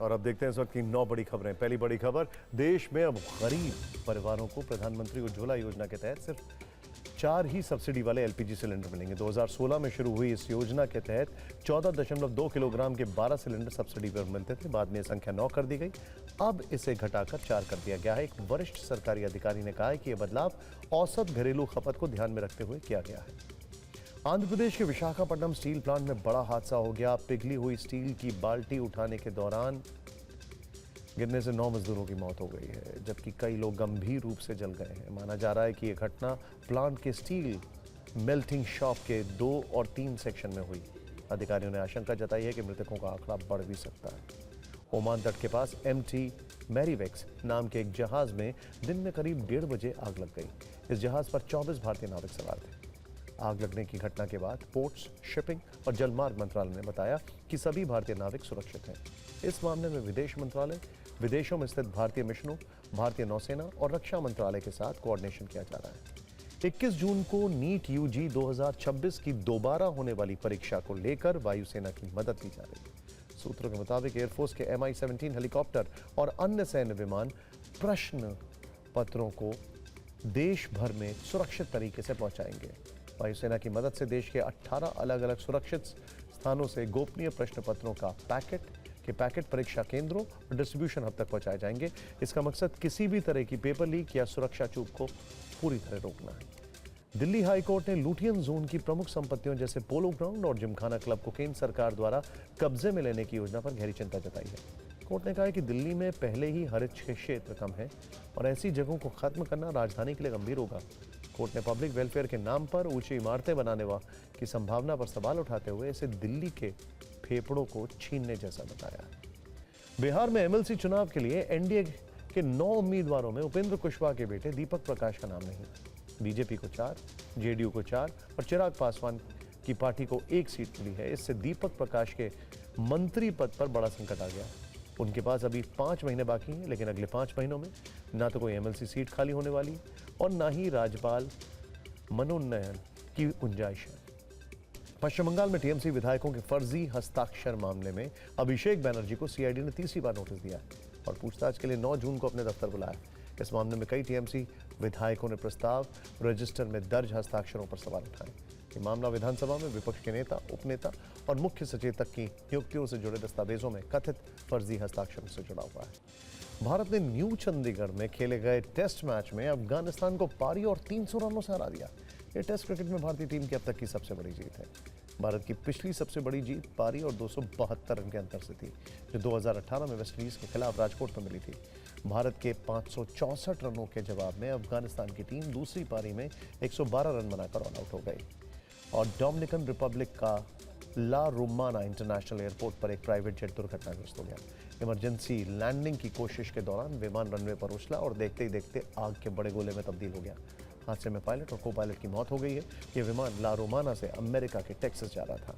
और अब देखते हैं इस वक्त की 9 बड़ी खबरें। पहली बड़ी खबर, देश में अब गरीब परिवारों को प्रधानमंत्री उज्ज्वला योजना के तहत सिर्फ 4 ही सब्सिडी वाले एलपीजी सिलेंडर मिलेंगे। 2016 में शुरू हुई इस योजना के तहत 14.2 किलोग्राम के 12 सिलेंडर सब्सिडी पर मिलते थे। बाद में यह संख्या 9 कर दी गई। अब इसे घटाकर 4 कर दिया गया है। एक वरिष्ठ सरकारी अधिकारी ने कहा है कि यह बदलाव औसत घरेलू खपत को ध्यान में रखते हुए किया गया है। आंध्र प्रदेश के विशाखापट्टनम स्टील प्लांट में बड़ा हादसा हो गया। पिघली हुई स्टील की बाल्टी उठाने के दौरान गिरने से 9 मजदूरों की मौत हो गई है, जबकि कई लोग गंभीर रूप से जल गए हैं। माना जा रहा है कि यह घटना प्लांट के स्टील मेल्टिंग शॉप के 2 और 3 सेक्शन में हुई। अधिकारियों ने आशंका जताई है कि मृतकों का आंकड़ा बढ़ भी सकता है। ओमान तट के पास MT मैरीवेक्स नाम के एक जहाज में दिन में करीब 1:30 बजे आग लग गई। इस जहाज पर 24 भारतीय नाविक सवार थे। आग लगने की घटना के बाद पोर्ट्स, शिपिंग और जलमार्ग मंत्रालय ने बताया कि सभी भारतीय नाविक सुरक्षित हैं। इस मामले में विदेश मंत्रालय, विदेशों में स्थित भारतीय मिशनों, भारतीय नौसेना और रक्षा मंत्रालय के साथ कोऑर्डिनेशन किया जा रहा है। 21 जून को नीट UG 2026 की दोबारा होने वाली परीक्षा को लेकर वायुसेना की मदद ली जा रही है। सूत्रों के मुताबिक एयरफोर्स के Mi-17 हेलीकॉप्टर और अन्य सैन्य विमान प्रश्न पत्रों को देश भर में सुरक्षित तरीके से पहुंचाएंगे। वायुसेना की मदद से देश के 18 अलग अलग सुरक्षित स्थानों से गोपनीय प्रश्न पत्रों का पैकेट परीक्षा केंद्रों और डिस्ट्रीब्यूशन हब तक पहुंचाए जाएंगे। इसका मकसद किसी भी तरह की पेपर लीक या सुरक्षा चूक को पूरी तरह रोकना है। दिल्ली हाई कोर्ट ने लुटियन जोन की प्रमुख संपत्तियों जैसे पोलो ग्राउंड और जिमखाना क्लब को केंद्र सरकार द्वारा कब्जे में लेने की योजना पर गहरी चिंता जताई है। कोर्ट ने कहा है कि दिल्ली में पहले ही हरित क्षेत्र कम है और ऐसी जगहों को खत्म करना राजधानी के लिए गंभीर होगा। कोर्ट ने पब्लिक वेलफेयर के नाम पर ऊंची इमारतें बनाने की संभावना पर सवाल उठाते हुए इसे दिल्ली के फेफड़ों को छीनने जैसा बताया। बिहार में MLC चुनाव के लिए एनडीए के 9 उम्मीदवारों में उपेंद्र कुशवाहा के बेटे दीपक प्रकाश का नाम नहीं। बीजेपी को 4, जेडीयू को 4 और चिराग पासवान की पार्टी को 1 सीट मिली है। इससे दीपक प्रकाश के मंत्री पद पर बड़ा संकट आ गया। उनके पास अभी 5 महीने बाकी हैं, लेकिन अगले 5 महीनों में ना तो कोई MLC सीट खाली होने वाली है और ना ही राज्यपाल मनोनयन की गुंजाइश है। पश्चिम बंगाल में TMC विधायकों के फर्जी हस्ताक्षर मामले में अभिषेक बनर्जी को CID ने तीसरी बार नोटिस दिया और पूछताछ के लिए 9 जून को अपने दफ्तर बुलाया। इस मामले में कई TMC विधायकों ने प्रस्ताव रजिस्टर में दर्ज हस्ताक्षरों पर सवाल उठाए। ये मामला विधानसभा में विपक्ष के नेता, उपनेता और मुख्य सचेतक की नियुक्तियों से जुड़े दस्तावेजों में कथित फर्जी हस्ताक्षरों से जुड़ा हुआ है। भारत ने न्यू चंडीगढ़ में खेले गए टेस्ट मैच में अफगानिस्तान को पारी और 300 रनों से हरा दिया। यह टेस्ट क्रिकेट में भारतीय टीम की अब तक की सबसे बड़ी जीत है। भारत की पिछली सबसे बड़ी जीत पारी और 272 रन के अंतर से थी, जो 2018 में वेस्टइंडीज के खिलाफ राजकोट में मिली थी। भारत के 564 रनों के जवाब में अफगानिस्तान की टीम दूसरी पारी में 112 रन बनाकर ऑल आउट हो गई और डोमिनिकन रिपब्लिक का ला रोमाना इंटरनेशनल एयरपोर्ट पर एक प्राइवेट जेट दुर्घटनाग्रस्त हो गया। इमरजेंसी लैंडिंग की कोशिश के दौरान विमान रनवे पर उछला और देखते ही देखते आग के बड़े गोले में तब्दील हो गया। हादसे में पायलट और को पायलट की मौत हो गई है। यह विमान ला रोमाना से अमेरिका के टेक्सास जा रहा था।